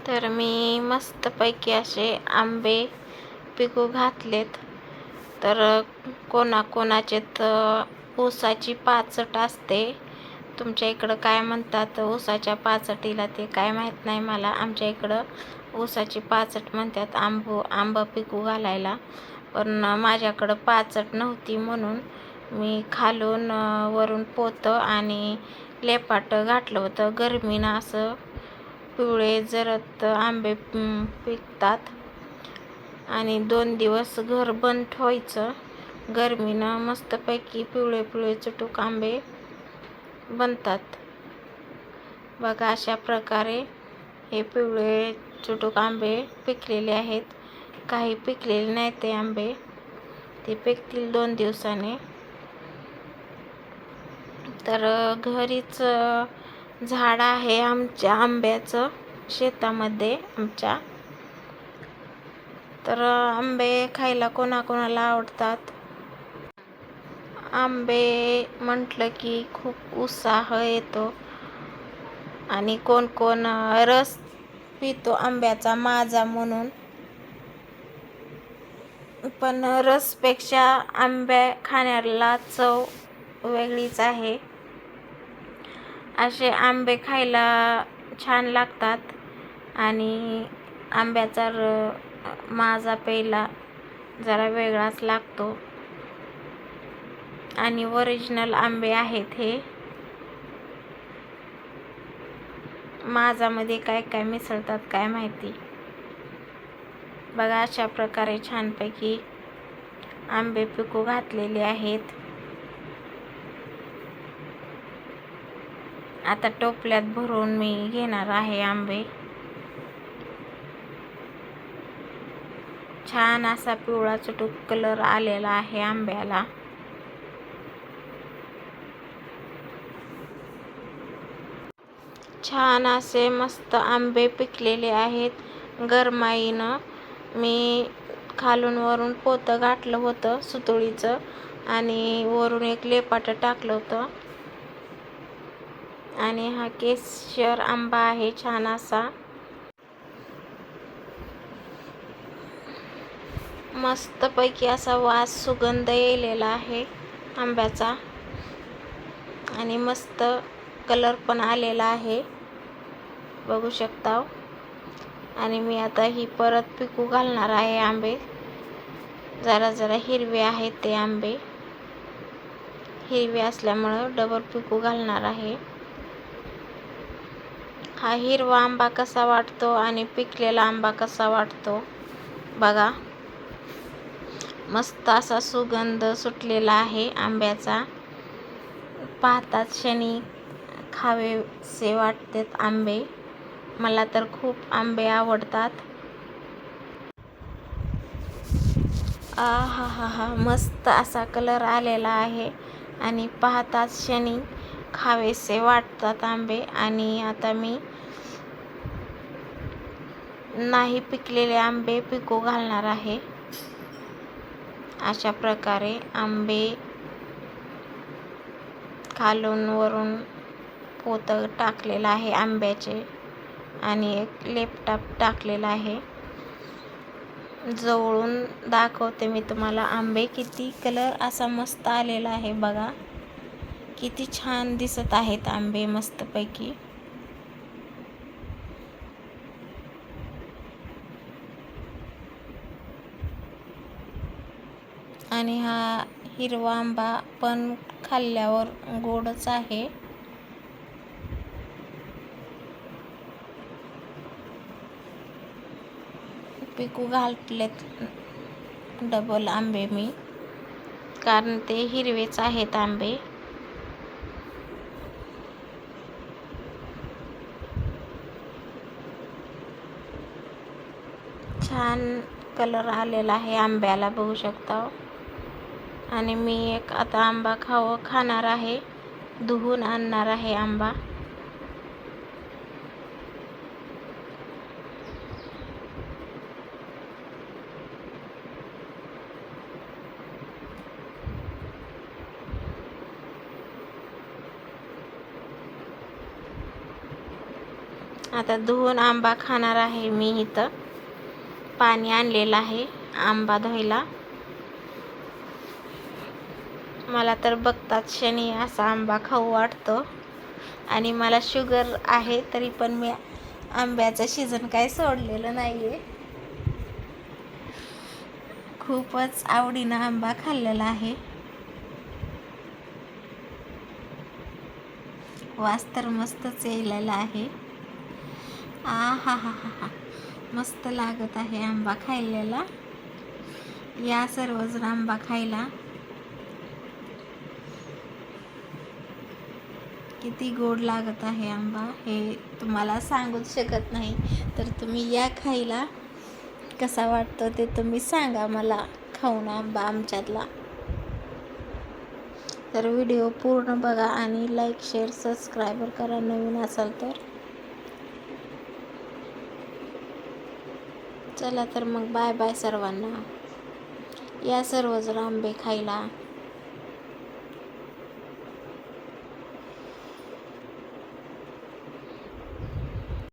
तर मी मस्तपैकी असे आंबे पिकू घातलेत. तर कोणाकोणाचे ऊसाची पाचट असते, तुमच्या इकडं काय म्हणतात ऊसाच्या पाचटीला ते काय माहीत नाही मला. आमच्या इकडं ऊसाची पाचट म्हणतात आंबा पिकू घालायला. पण माझ्याकडं पाचट नव्हती म्हणून मी खालून वरून पोतं आणि लेपाटं घातलं होतं. गरमीनं असं पिवळे जरद आंबे पिकतात आणि 2 दिवस घर बंद ठेवायचं. गरमीनं मस्तपैकी पिवळे पिवळे चुटूक आंबे बनतात. बघा, अशा प्रकारे हे पिवळे चुटूक आंबे पिकलेले आहेत. काही पिकलेले नाही ते आंबे, ते पिकतील 2 दिवसाने. तर घरीच झाड आहे आमच्या आंब्याचं शेतामध्ये आमच्या. तर आंबे खायला कोणाकोणाला आवडतात. आंबे म्हटलं की खूप उत्साह येतो आणि कोण कोण रस पितो आंब्याचा माझा म्हणून. पण रसपेक्षा आंबे खाण्याला चव वेगळीच आहे. असे आंबे खायला छान लागतात आणि आंब्याचा माझा प्यायला जरा वेगळाच लागतो. आणि ओरिजिनल आंबे आहेत हे. माझामध्ये काय काय मिसळतात काय माहिती. बघा, अशा प्रकारे छानपैकी आंबे पिकू घातलेले आहेत. आता टोपल्यात भरून मी घेणार आहे आंबे. छान असा पिवळा चुटूक कलर आलेला आहे आंब्याला. छान असे मस्त आंबे पिकलेले आहेत. गरमाईनं मी खालून वरून पोतं घातलं होतं सुतळीचं आणि वरून एक लेपाटं टाकलं होतं. आणि हा केशर आंबा आहे छान असा. मस्तपैकी असा वास सुगंध येलेला आहे आंब्याचा आणि मस्त कलर पण आलेला आहे, बघू शकता. आणि मी आता ही परत पिकू घालणार आहे आंबे. जरा जरा हिरवे आहेत ते आंबे. हिरवे असल्यामुळं डबल पिकू घालणार आहे. हा हिरवा आंबा कसा वाटतो आणि पिकलेला आंबा कसा वाटतो बघा. मस्त असा सुगंध सुटलेला आहे आंब्याचा. पाहताच क्षणी खावेसे वाटतात आंबे. मला तर खूप आंबे आवडतात. हा हा हा, मस्त असा कलर आलेला आहे आणि पाहताच क्षणी खावेसे वाटतात आंबे. आणि आता मी नाही पिकलेले आंबे पिकू घालणार आहे. अशा प्रकारे आंबे खालून वरून पोतं टाकलेलं आहे आंब्याचे आणि एक लेपटाप टाकलेला आहे. जवळून दाखवते मी तुम्हाला. आंबे किती कलर असा मस्त आलेला आहे बघा. किती छान दिसत आहेत आंबे मस्तपैकी. आणि हा हिरवा आंबा पण खाल्ल्यावर गोडच आहे. पिकू घातलेत डबल आंबे मी, कारण ते हिरवेच आहेत आंबे. छान कलर आलेला आहे आंब्याला, बघू शकता. आणि मी एक आता आंबा खाणार आहे. धुवून आणणार आहे आंबा. आता धुवून आंबा खाणार आहे मी. इथं पाणी आणलेलं आहे आंबा धुवायला. मला तर बघताच क्षणी असा आंबा खाऊ वाटतो. आणि मला शुगर आहे तरी पण मी आंब्याचं सीझन काय सोडलेलं नाही आहे. खूपच आवडीनं आंबा खाल्लेला आहे. वास तर मस्तच यायलेला आहे. हा हा हा हा, मस्त लागत आहे आंबा खाल्लेला. या सर्वजण आंबा खायला. किती गोड लागत आहे आंबा हे तुम्हाला सांगूच शकत नाही. तर तुम्ही या खायला. कसा वाटतो ते तुम्ही सांगा मला खाऊन आंबा आमच्यातला. तर व्हिडिओ पूर्ण बघा आणि लाईक शेअर सबस्क्राईब करा नवीन असाल तर. चला तर मग बाय बाय सर्वांना. या सर्वजण आंबे खायला.